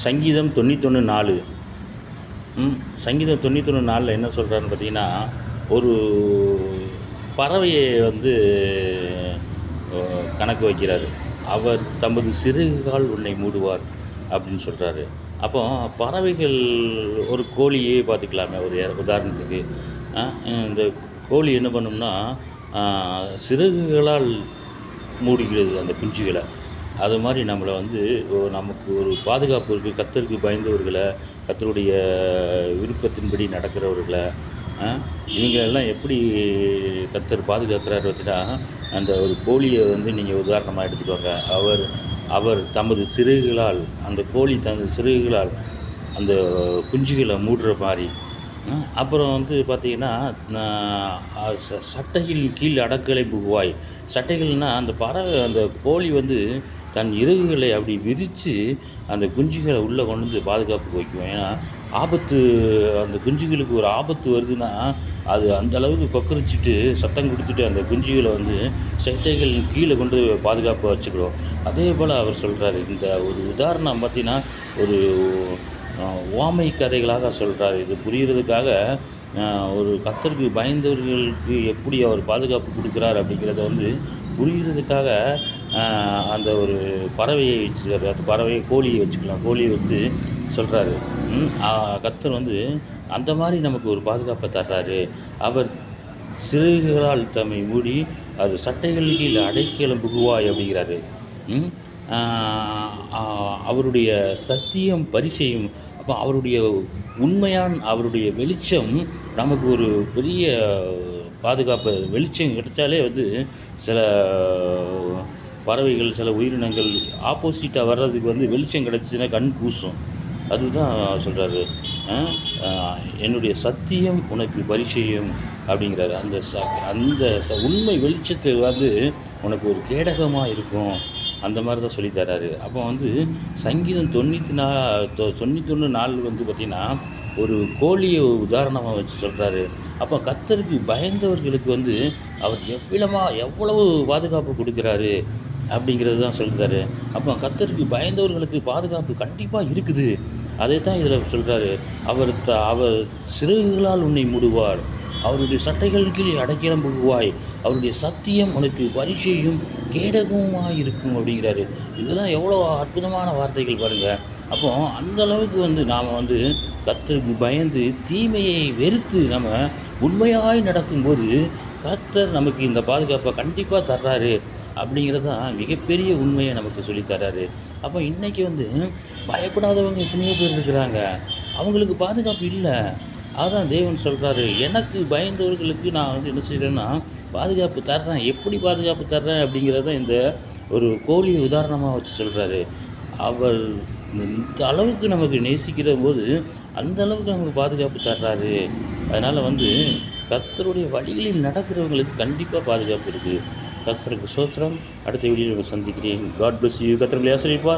சங்கீதம் 91:4. சங்கீதம் 91:4 என்ன சொல்கிறாருன்னு பார்த்தீங்கன்னா, ஒரு பறவையை வந்து கணக்கு வைக்கிறாரு. அவர் தமது சிறகுகால் உன்னை மூடுவார் அப்படின்னு சொல்கிறாரு. அப்போ பறவைகள், ஒரு கோழியே பார்த்துக்கலாமே, ஒரு உதாரணத்துக்கு. இந்த கோழி என்ன பண்ணும்னா, சிறகுகளால் மூடுகிறது அந்த குஞ்சுகளை. அது மாதிரி நம்மளை வந்து நமக்கு ஒரு பாதுகாப்பு இருக்குது. கர்த்தருக்கு பயந்தவர்களை, கர்த்தருடைய விருப்பத்தின்படி நடக்கிறவர்களை, இவங்களெல்லாம் எப்படி கர்த்தர் பாதுகாக்கிறார் வச்சுட்டா, அந்த ஒரு கோழியை வந்து நீங்கள் உதாரணமாக எடுத்துக்கோங்க. அவர் தமது சிறகுகளால், அந்த கோழி தனது சிறகுகளால் அந்த குஞ்சுகளை மூடுற மாதிரி. அப்புறம் வந்து பார்த்திங்கன்னா, சட்டையில் கீழ் அடக்கலை புகுவாய். சட்டைகள்னால் அந்த பறவை, அந்த கோழி வந்து தன் இறகுகளை அப்படி விரித்து அந்த குஞ்சுகளை உள்ளே கொண்டு வந்து பாதுகாப்புக்கு வைக்கும். ஏன்னா ஆபத்து, அந்த குஞ்சுகளுக்கு ஒரு ஆபத்து வருதுன்னா அது அந்த அளவுக்கு கொக்கரிச்சிட்டு சத்தம் கொடுத்துட்டு அந்த குஞ்சுகளை வந்து சட்டைகள் கீழே கொண்டு பாதுகாப்பாக வச்சுக்கிறோம். அதே போல் அவர் சொல்கிறாரு. இந்த ஒரு உதாரணம் பார்த்திங்கன்னா, ஒரு உவமை கதைகளாக சொல்கிறார். இது புரிகிறதுக்காக ஒரு கர்த்தருக்கு பயந்தவர்களுக்கு எப்படி அவர் பாதுகாப்பு கொடுக்குறார் அப்படிங்கிறத வந்து புரிகிறதுக்காக அந்த ஒரு பறவையை வச்சுருக்காரு. அந்த பறவையை, கோழியை வச்சுக்கலாம், கோழியை வச்சு சொல்கிறாரு. கர்த்தர் வந்து அந்த மாதிரி நமக்கு ஒரு பாதுகாப்பை தர்றாரு. அவர் சிறகுகளால் தம்மை மூடி அது சட்டைகள் கீழே அடைக்கலம் புகுவாய் அப்படிங்கிறாரு. அவருடைய சத்தியம் பரிச்சயம். அப்போ அவருடைய உண்மையான, அவருடைய வெளிச்சம் நமக்கு ஒரு பெரிய பாதுகாப்பு. வெளிச்சம் கிடைச்சாலே வந்து சில பறவைகள், சில உயிரினங்கள் ஆப்போசிட்டாக வர்றதுக்கு வந்து வெளிச்சம் கிடச்சின்னா கண் கூசும். அதுதான் சொல்கிறாரு. என்னுடைய சத்தியம் உனக்கு பரிச்சயம் அப்படிங்கிறாரு. அந்த உண்மை வெளிச்சத்தை வந்து உனக்கு ஒரு கேடகமாக இருக்கும். அந்த மாதிரி தான் சொல்லித்தராரு. அப்போ வந்து சங்கீதம் 91:4 வந்து பார்த்திங்கன்னா, ஒரு கோழியை உதாரணமாக வச்சு சொல்கிறாரு. அப்போ கர்த்தருக்கு பயந்தவர்களுக்கு வந்து அவர் எவ்வளவு பாதுகாப்பு கொடுக்குறாரு அப்படிங்கிறது தான் சொல்கிறாரு. அப்போ கர்த்தருக்கு பயந்தவர்களுக்கு பாதுகாப்பு கண்டிப்பாக இருக்குது. அதை தான் இதில் சொல்கிறாரு. அவர் சிறகுகளால் உன்னை மூடுவார், அவருடைய சட்டைகள் கீழே அடைக்கலம் புகுவாய், அவருடைய சத்தியம் உனக்கு பரிச்சையும் கேடகமாக இருக்கும் அப்படிங்கிறாரு. இதெல்லாம் எவ்வளோ அற்புதமான வார்த்தைகள் பாருங்கள். அப்போ அந்த அளவுக்கு வந்து நாம் வந்து கர்த்தருக்கு பயந்து தீமையை வெறுத்து நம்ம உண்மையாய் நடக்கும்போது கர்த்தர் நமக்கு இந்த பாதுகாப்பை கண்டிப்பாக தர்றாரு அப்படிங்கிறது தான் மிகப்பெரிய உண்மையை நமக்கு சொல்லித்தர்றாரு. அப்போ இன்றைக்கி வந்து பயப்படாதவங்க எத்தனையோ பேர் இருக்கிறாங்க, அவங்களுக்கு பாதுகாப்பு இல்லை. அதான் தேவன் சொல்கிறாரு, எனக்கு பயந்தவர்களுக்கு நான் வந்து என்ன செய்கிறேன்னா பாதுகாப்பு தர்றேன். எப்படி பாதுகாப்பு தர்றேன் அப்படிங்கிறத இந்த ஒரு கோழியை உதாரணமாக வச்சு சொல்கிறாரு. அவர் இந்த அளவுக்கு நமக்கு நேசிக்கிற போது அந்த அளவுக்கு நமக்கு பாதுகாப்பு தர்றாரு. அதனால் வந்து கர்த்தருடைய வழிகளில் நடக்கிறவங்களுக்கு கண்டிப்பாக பாதுகாப்பு இருக்குது. கர்த்தருக்கு ஸ்தோத்திரம். அடுத்த வீடியோவில் சந்திக்கிறேன். God bless you. கர்த்தர் உங்களை ஆசீர்வதிப்பார்.